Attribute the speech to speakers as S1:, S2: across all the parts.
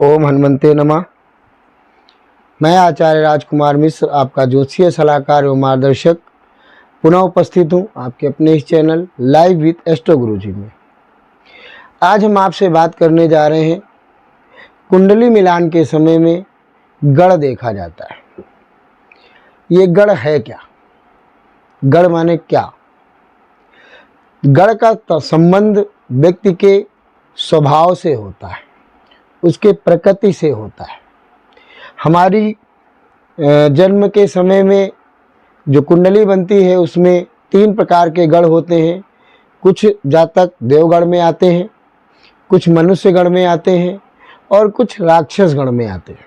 S1: ओम हनुमंते नमः। मैं आचार्य राजकुमार मिश्र, आपका ज्योतिषीय सलाहकार एवं मार्गदर्शक, पुनः उपस्थित हूँ आपके अपने इस चैनल लाइव विद एस्ट्रो गुरुजी में। आज हम आपसे बात करने जा रहे हैं, कुंडली मिलान के समय में गढ़ देखा जाता है। ये गढ़ है क्या? गढ़ माने क्या? गढ़ का संबंध व्यक्ति के स्वभाव से होता है, उसके प्रकृति से होता है। हमारी जन्म के समय में जो कुंडली बनती है उसमें 3 प्रकार के गढ़ होते हैं। कुछ जातक देवगढ़ में आते हैं, कुछ मनुष्य गढ़ में आते हैं और कुछ राक्षस गढ़ में आते हैं।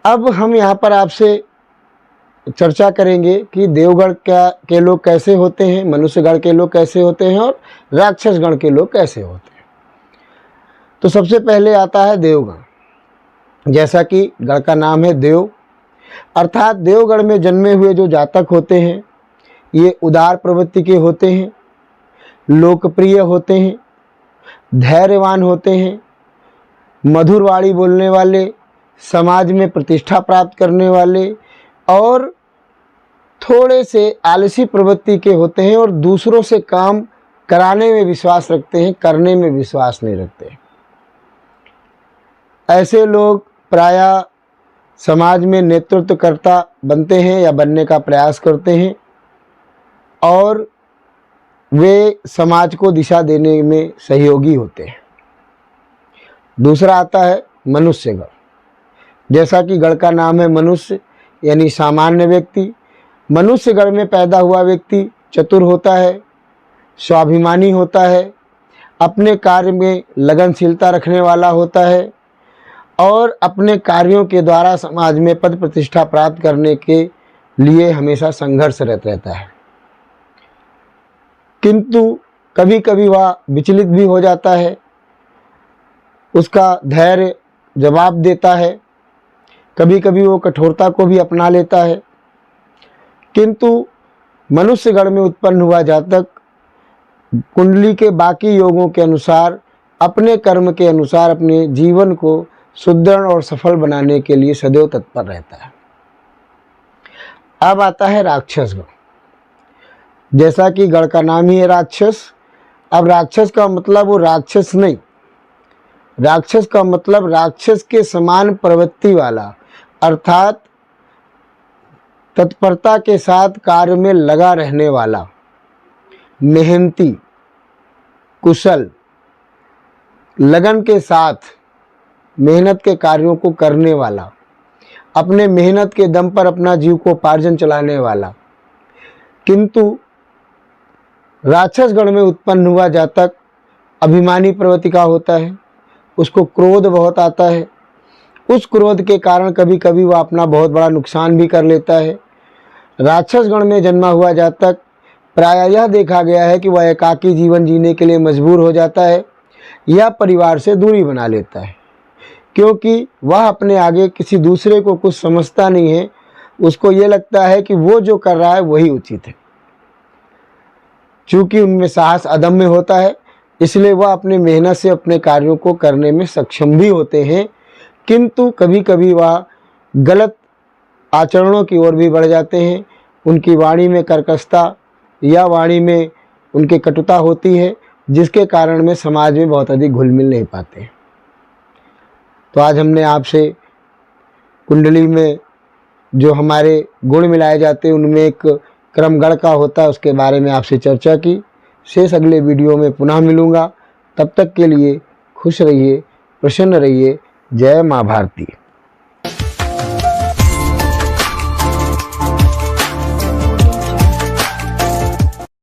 S1: अब हम यहाँ पर आपसे चर्चा करेंगे कि देवगढ़ के लोग कैसे होते हैं, मनुष्य गढ़ के लोग कैसे होते हैं और राक्षस गढ़ के लोग कैसे होते हैं। तो सबसे पहले आता है देवगढ़। जैसा कि गढ़ का नाम है देव, अर्थात देवगढ़ में जन्मे हुए जो जातक होते हैं ये उदार प्रवृत्ति के होते हैं, लोकप्रिय होते हैं, धैर्यवान होते हैं, मधुर वाणी बोलने वाले, समाज में प्रतिष्ठा प्राप्त करने वाले और थोड़े से आलसी प्रवृत्ति के होते हैं और दूसरों से काम कराने में विश्वास रखते हैं, करने में विश्वास नहीं रखते। ऐसे लोग प्रायः समाज में नेतृत्वकर्ता बनते हैं या बनने का प्रयास करते हैं और वे समाज को दिशा देने में सहयोगी होते हैं। दूसरा आता है मनुष्य गढ़। जैसा कि गढ़ का नाम है मनुष्य यानी सामान्य व्यक्ति। मनुष्य गढ़ में पैदा हुआ व्यक्ति चतुर होता है, स्वाभिमानी होता है, अपने कार्य में लगनशीलता रखने वाला होता है और अपने कार्यों के द्वारा समाज में पद प्रतिष्ठा प्राप्त करने के लिए हमेशा संघर्षरत रहता है। किंतु कभी कभी वह विचलित भी हो जाता है, उसका धैर्य जवाब देता है, कभी कभी वो कठोरता को भी अपना लेता है। किंतु मनुष्य गढ़ में उत्पन्न हुआ जातक कुंडली के बाकी योगों के अनुसार, अपने कर्म के अनुसार अपने जीवन को सुदृढ़ और सफल बनाने के लिए सदैव तत्पर रहता है। अब आता है राक्षस गढ़। जैसा कि गढ़ का नाम ही है राक्षस। अब राक्षस का मतलब वो राक्षस नहीं, राक्षस का मतलब राक्षस के समान प्रवृत्ति वाला, अर्थात तत्परता के साथ कार्य में लगा रहने वाला, मेहनती, कुशल, लगन के साथ मेहनत के कार्यों को करने वाला, अपने मेहनत के दम पर अपना जीव को उपार्जन चलाने वाला। किंतु राक्षस गढ़ में उत्पन्न हुआ जातक अभिमानी प्रवृत्ति का होता है, उसको क्रोध बहुत आता है। उस क्रोध के कारण कभी कभी वह अपना बहुत बड़ा नुकसान भी कर लेता है। राक्षस गण में जन्मा हुआ जातक प्रायः यह देखा गया है कि वह एकाकी जीवन जीने के लिए मजबूर हो जाता है या परिवार से दूरी बना लेता है, क्योंकि वह अपने आगे किसी दूसरे को कुछ समझता नहीं है। उसको ये लगता है कि वो जो कर रहा है वही उचित है। चूँकि उनमें साहस अदम्य होता है, इसलिए वह अपने मेहनत से अपने कार्यों को करने में सक्षम भी होते हैं। किंतु कभी कभी वह गलत आचरणों की ओर भी बढ़ जाते हैं। उनकी वाणी में कर्कशता या वाणी में उनकी कटुता होती है, जिसके कारण में समाज में बहुत अधिक घुल मिल नहीं पाते। तो आज हमने आपसे कुंडली में जो हमारे गुण मिलाए जाते हैं उनमें एक क्रम गढ़ का होता है, उसके बारे में आपसे चर्चा की। शेष अगले वीडियो में पुनः मिलूँगा। तब तक के लिए खुश रहिए, प्रसन्न रहिए। जय माँ भारती।